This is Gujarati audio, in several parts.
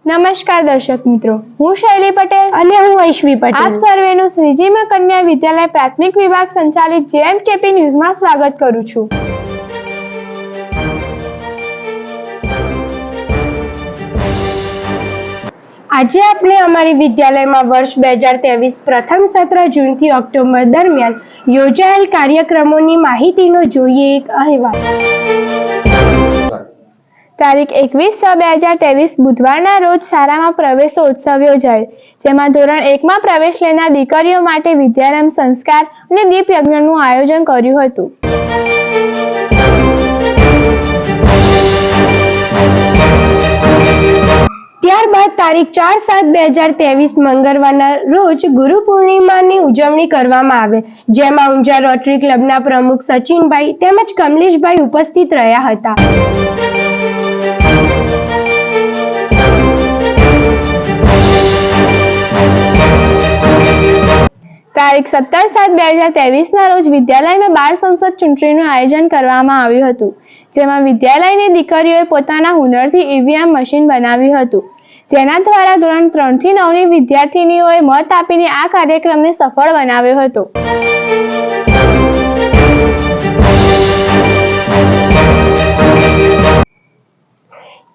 નમસ્કાર દર્શક મિત્રો, હું શૈલી પટેલ અને હું વૈશ્વી પટેલ આપ સર્વેનું શ્રીજીમાં કન્યા વિદ્યાલય પ્રાથમિક વિભાગ સંચાલિત JMKP ન્યૂઝમાં સ્વાગત કરું છું। આજે આપણે અમારી વિદ્યાલયમાં વર્ષ 2023 પ્રથમ સત્ર જૂનથી ઓક્ટોબર દરમિયાન યોજાયેલ કાર્યક્રમોની માહિતીનો જોઈએ એક અહેવાલ। તારીખ 21/6/2023 બુધવારના રોજ શાળામાં પ્રવેશોત્સવ યોજાયો, જેમાં ધોરણ 1માં પ્રવેશ લેનાર દીકરીઓ માટે વિદ્યારંભ સંસ્કાર અને દીપ યજ્ઞનું આયોજન કર્યું હતું। ત્યારબાદ તારીખ 4/7/2023 મંગળવારના રોજ ગુરુ પૂર્ણિમાની ઉજવણી કરવામાં આવે, જેમાં ઊંઝા રોટરી ક્લબના પ્રમુખ સચિનભાઈ તેમજ કમલેશભાઈ ઉપસ્થિત રહ્યા હતા। તારીખ 17/7/2023ના રોજ વિદ્યાલયમાં બાળ સંસદ ચૂંટણીનું આયોજન કરવામાં આવ્યું હતું, જેમાં વિદ્યાલયની દીકરીઓએ પોતાના હુનરથી EVM મશીન બનાવ્યું હતું, જેના દ્વારા ધોરણ 3 થી 9ની વિદ્યાર્થીનીઓએ મત આપીને આ કાર્યક્રમને સફળ બનાવ્યો હતો।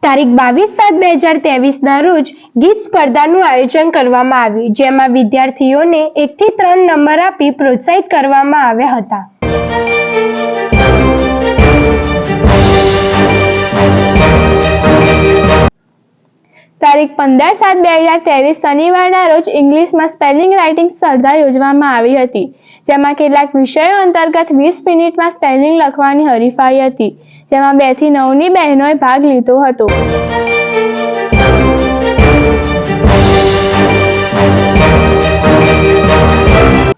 તારીખ 22/7/2023ના રોજ ગીત સ્પર્ધાનું આયોજન કરવામાં આવ્યું, જેમાં વિદ્યાર્થીઓને 1 થી 3 નંબર આપી પ્રોત્સાહિત કરવામાં આવ્યા હતા। તારીખ 15/7/2023 શનિવારના રોજ ઇંગ્લિશમાં સ્પેલિંગ રાઇટિંગ સ્પર્ધા યોજવામાં આવી હતી, જેમાં કેટલાક વિષયો અંતર્ગત 20 મિનિટમાં સ્પેલિંગ લખવાની હરીફાઈ હતી, જેમાં 2 થી 9ની બહેનોએ ભાગ લીધો હતો।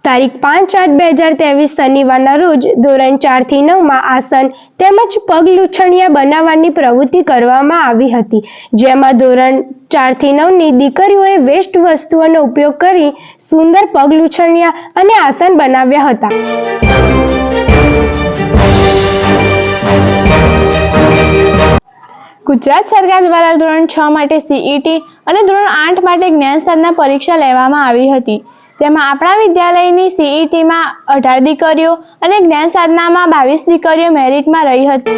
તારીખ 5/8/2023 શનિવારના રોજ ધોરણ 4 થી 9માં આસન તેમજ પગ લૂછણિયા બનાવવાની પ્રવૃત્તિ કરવામાં આવી હતી, જેમાં ધોરણ 4 થી 9ની દીકરીઓએ વેસ્ટ વસ્તુઓનો ઉપયોગ કરી સુંદર પગ લૂછણિયા અને આસન બનાવ્યા હતા। ગુજરાત સરકાર દ્વારા ધોરણ 6 માટે CET અને ધોરણ 8 માટે જ્ઞાન સાધના પરીક્ષા લેવામાં આવી હતી, જેમાં આપણા વિદ્યાલયની CETમાં 18 દીકરીઓ અને જ્ઞાન સાધનામાં 22 દીકરીઓ મેરિટમાં રહી હતી।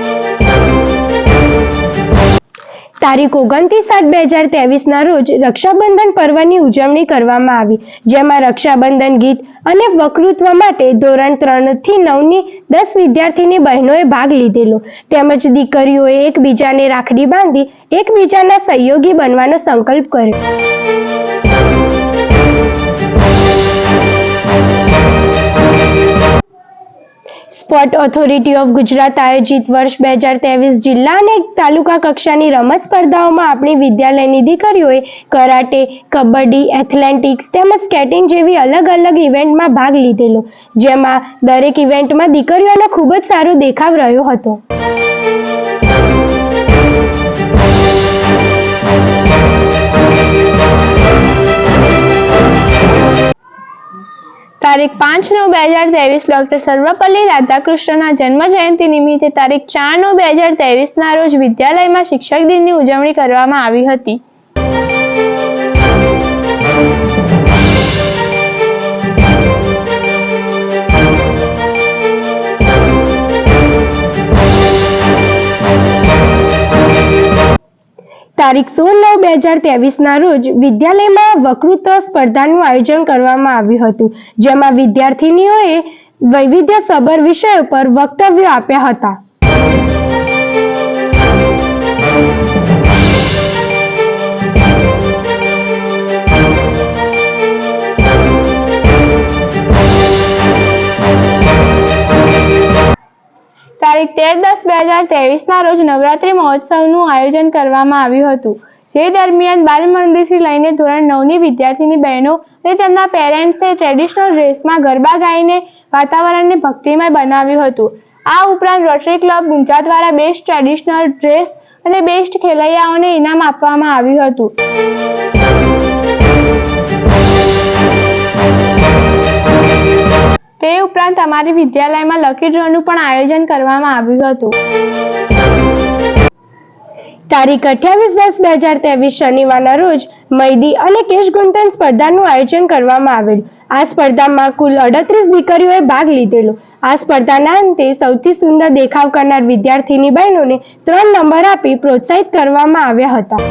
તારીખ 29/8/2023ના રોજ રક્ષાબંધન પર્વની ઉજવણી કરવામાં આવી, જેમાં રક્ષાબંધન ગીત અને વક્તૃત્વ માટે ધોરણ 3 થી 9ની 10 વિદ્યાર્થીની બહેનોએ ભાગ લીધેલો, તેમજ દીકરીઓએ એકબીજાને રાખડી બાંધી એકબીજાના સહયોગી બનવાનો સંકલ્પ કર્યો। સ્પોર્ટ ઓથોરિટી ઓફ ગુજરાત આયોજિત વર્ષ 2023 જિલ્લા અને તાલુકા કક્ષાની રમત સ્પર્ધાઓમાં આપણી વિદ્યાલયની દીકરીઓએ કરાટે, કબડ્ડી, એથ્લેટિક્સ તેમજ સ્કેટિંગ જેવી અલગ અલગ ઇવેન્ટમાં ભાગ લીધેલો, જેમાં દરેક ઇવેન્ટમાં દીકરીઓનો ખૂબ જ સારો દેખાવ રહ્યો હતો। તારીખ 5/9/2023 ડોક્ટર સર્વપલ્લી રાધાકૃષ્ણના જન્મ જયંતિ નિમિત્તે તારીખ 4/9/2023ના રોજ વિદ્યાલયમાં શિક્ષક દિનની ઉજવણી કરવામાં આવી હતી। તારીખ 16/9/2023ના રોજ વિદ્યાલયમાં વક્તૃત્વ સ્પર્ધાનું આયોજન કરવામાં આવ્યું હતું, જેમાં વિદ્યાર્થીનીઓએ વૈવિધ્યસભર વિષયો પર વક્તવ્યો આપ્યા હતા। તારીખ 13/10/2023ના રોજ નવરાત્રી મહોત્સવનું આયોજન કરવામાં આવ્યું હતું, જે દરમિયાન બાલ મંદિરથી લઈને ધોરણ 9ની વિદ્યાર્થીની બહેનો અને તેમના પેરેન્ટ્સે ટ્રેડિશનલ ડ્રેસમાં ગરબા ગાઈને વાતાવરણને ભક્તિમય બનાવ્યું હતું। આ ઉપરાંત રોટરી ક્લબ ઊંઝા દ્વારા બેસ્ટ ટ્રેડિશનલ ડ્રેસ અને બેસ્ટ ખેલૈયાઓને ઇનામ આપવામાં આવ્યું હતું। તે ઉપરાંત અમારી વિદ્યાલયમાં લકી ડ્રોનું પણ આયોજન કરવામાં આવ્યું હતું। તારીખ 28/10/2023 શનિવારના રોજ મહેંદી અને કેશ ગુંથણ સ્પર્ધાનું આયોજન કરવામાં આવેલું. આ સ્પર્ધામાં કુલ 38 દીકરીઓએ ભાગ લીધેલો. આ સ્પર્ધાના અંતે સૌથી સુંદર દેખાવ કરનાર વિદ્યાર્થીની બહેનોને 3 નંબર આપી પ્રોત્સાહિત કરવામાં આવ્યા હતા.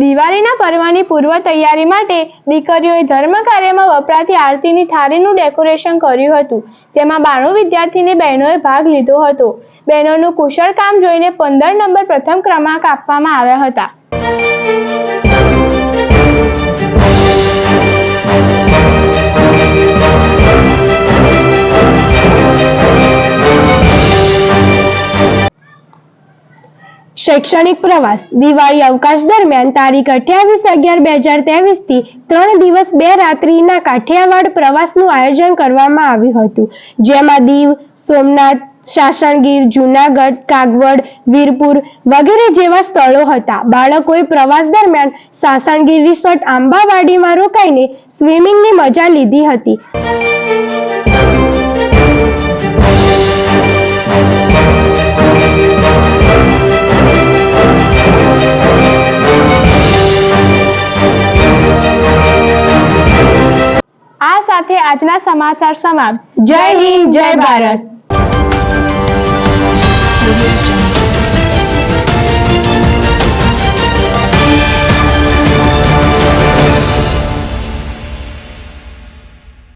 દિવાળીના પર્વની પૂર્વ તૈયારી માટે દીકરીઓએ ધર્મ કાર્યમાં વપરાતી આરતીની થાળીનું ડેકોરેશન કર્યું હતું, જેમાં 92 વિદ્યાર્થીની બહેનોએ ભાગ લીધો હતો. બહેનોનું કુશળ કામ જોઈને 15 નંબર પ્રથમ ક્રમાંક આપવામાં આવ્યા હતા. શૈક્ષણિક પ્રવાસ. દિવાળી અવકાશ દરમિયાન તારીખ 28/11/2023 થી 3 દિવસ 2 રાત્રિના કાઠિયાવાડ પ્રવાસનું આયોજન કરવામાં આવ્યું હતું, જેમાં દીવ, સોમનાથ, સાસણગીર, જૂનાગઢ, કાગવડ, વીરપુર વગેરે જેવા સ્થળો હતા. બાળકોએ પ્રવાસ દરમિયાન સાસણગીર રિસોર્ટ આંબાવાડીમાં રોકાઈને સ્વિમિંગની મજા લીધી હતી. આ સાથે આજના સમાચાર સમાપ્ત. જય હિન્દ, જય ભારત.